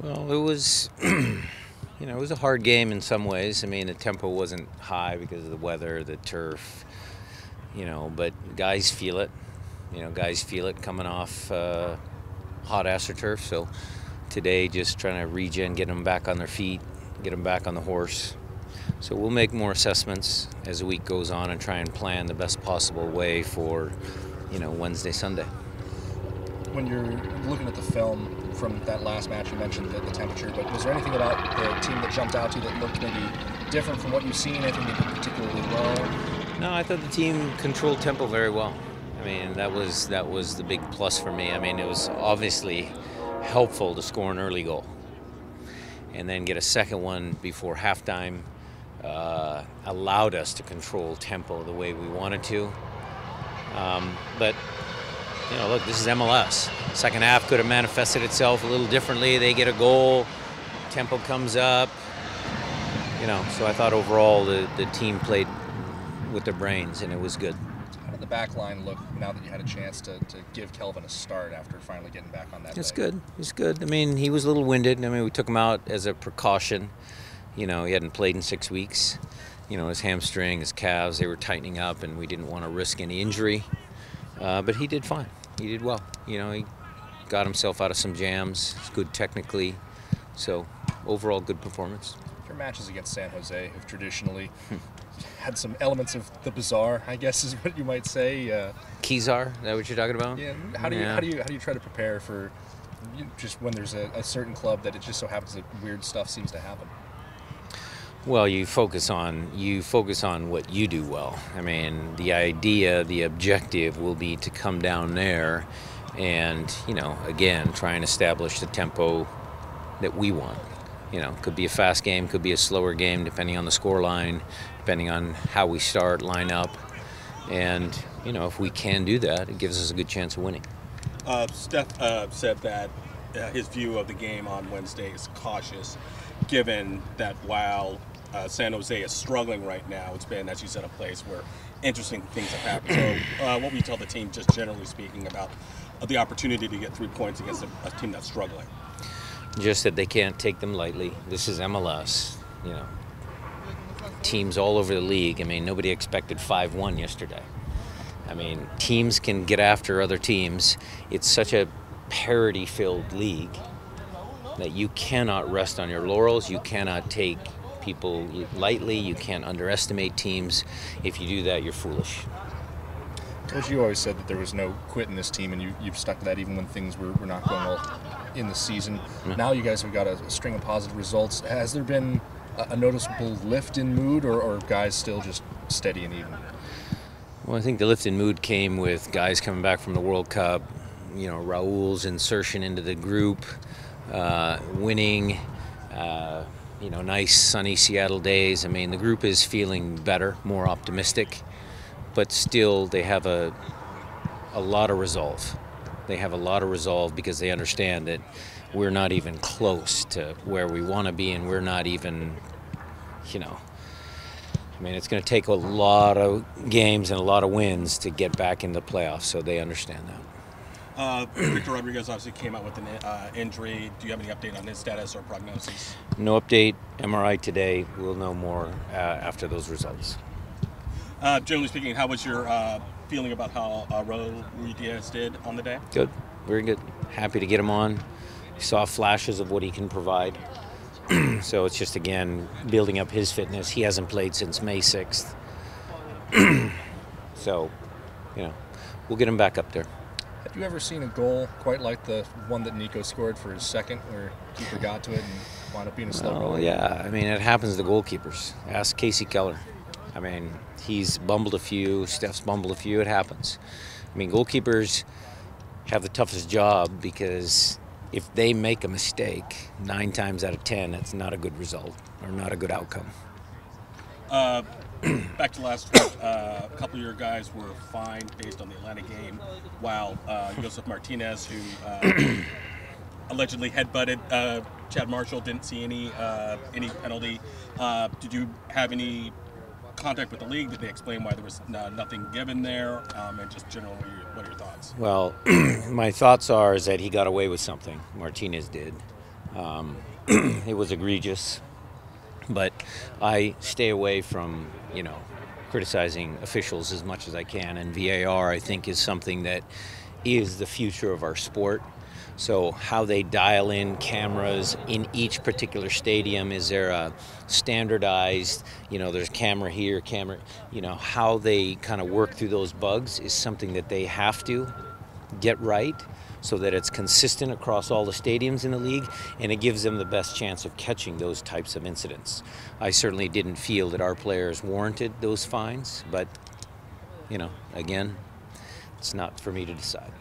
Well, it was, it was a hard game in some ways. I mean, the tempo wasn't high because of the weather, the turf, but guys feel it. Guys feel it coming off hot AstroTurf. So today, just trying to regen, get them back on their feet, get them back on the horse. So we'll make more assessments as the week goes on and try and plan the best possible way for, Wednesday, Sunday. When you're looking at the film from that last match, you mentioned the temperature, but was there anything about the team that jumped out to you that looked maybe different from what you've seen? Anything they did particularly well? No, I thought the team controlled tempo very well. I mean, that was the big plus for me. I mean, it was obviously helpful to score an early goal and then get a second one before halftime. Allowed us to control tempo the way we wanted to. But look, this is MLS. Second half could have manifested itself a little differently. They get a goal, tempo comes up. So I thought overall the team played with their brains, and it was good. How did the back line look now that you had a chance to give Kelvin a start after finally getting back on that It's leg? good. It's good. I mean, he was a little winded. I mean, we took him out as a precaution. He hadn't played in 6 weeks. His hamstring, his calves, they were tightening up, and we didn't want to risk any injury. But he did fine. He did well. He got himself out of some jams. He's good technically. So overall, good performance. Your matches against San Jose have traditionally had some elements of the bizarre, I guess is what you might say. Kezar, is that what you're talking about? Yeah. How do you try to prepare for just when there's a certain club that it just so happens that weird stuff seems to happen? Well, you focus on what you do well. I mean, the objective will be to come down there and, again, try and establish the tempo that we want. Could be a fast game, could be a slower game, depending on the score line, depending on how we start, line up. And, if we can do that, it gives us a good chance of winning. Steph said that his view of the game on Wednesday is cautious, given that while San Jose is struggling right now, it's been, as you said, a place where interesting things have happened. So what would you tell the team, just generally speaking, about the opportunity to get 3 points against a team that's struggling? Just that they can't take them lightly. This is MLS. Teams all over the league. I mean, nobody expected 5-1 yesterday. I mean, teams can get after other teams. It's such a parity-filled league that you cannot rest on your laurels. You cannot take people lightly. You can't underestimate teams. If you do that, you're foolish. Coach, you always said that there was no quit in this team, and you've stuck to that even when things were not going well in the season. Yeah. Now you guys have got a string of positive results. Has there been a noticeable lift in mood, or guys still just steady and even? Well, I think the lift in mood came with guys coming back from the World Cup, Raul's insertion into the group, winning, nice sunny Seattle days. I mean, the group is feeling better, more optimistic, but still they have a lot of resolve. They have a lot of resolve because they understand that we're not even close to where we want to be, and we're not even, I mean, it's going to take a lot of games and a lot of wins to get back in the playoffs, so they understand that. Víctor Rodríguez obviously came out with an injury. Do you have any update on his status or prognosis? No update. MRI today. We'll know more after those results. Generally speaking, how was your feeling about how Rodríguez did on the day? Good. Very good. Happy to get him on. Saw flashes of what he can provide. So it's just, again, building up his fitness. He hasn't played since May 6th. So, we'll get him back up there. Have you ever seen a goal quite like the one that Nico scored for his second, where keeper got to it and wound up being a slow goal? Oh, yeah. I mean, it happens to goalkeepers. Ask Casey Keller. I mean, he's bumbled a few. Steph's bumbled a few. It happens. I mean, goalkeepers have the toughest job because if they make a mistake 9 times out of 10, that's not a good result or not a good outcome. Back to last week, a couple of your guys were fined based on the Atlanta game, while Josef Martinez, who allegedly headbutted Chad Marshall, didn't see any penalty. Did you have any contact with the league? Did they explain why there was nothing given there? And just generally, what are your thoughts? Well, my thoughts is that he got away with something. Martinez did. It was egregious, but I stay away from, criticizing officials as much as I can. And VAR, I think, is something that is the future of our sport. So how they dial in cameras in each particular stadium, is there a standardized, there's camera here, how they kind of work through those bugs is something that they have to get right so that it's consistent across all the stadiums in the league, and it gives them the best chance of catching those types of incidents. I certainly didn't feel that our players warranted those fines, but, again, it's not for me to decide.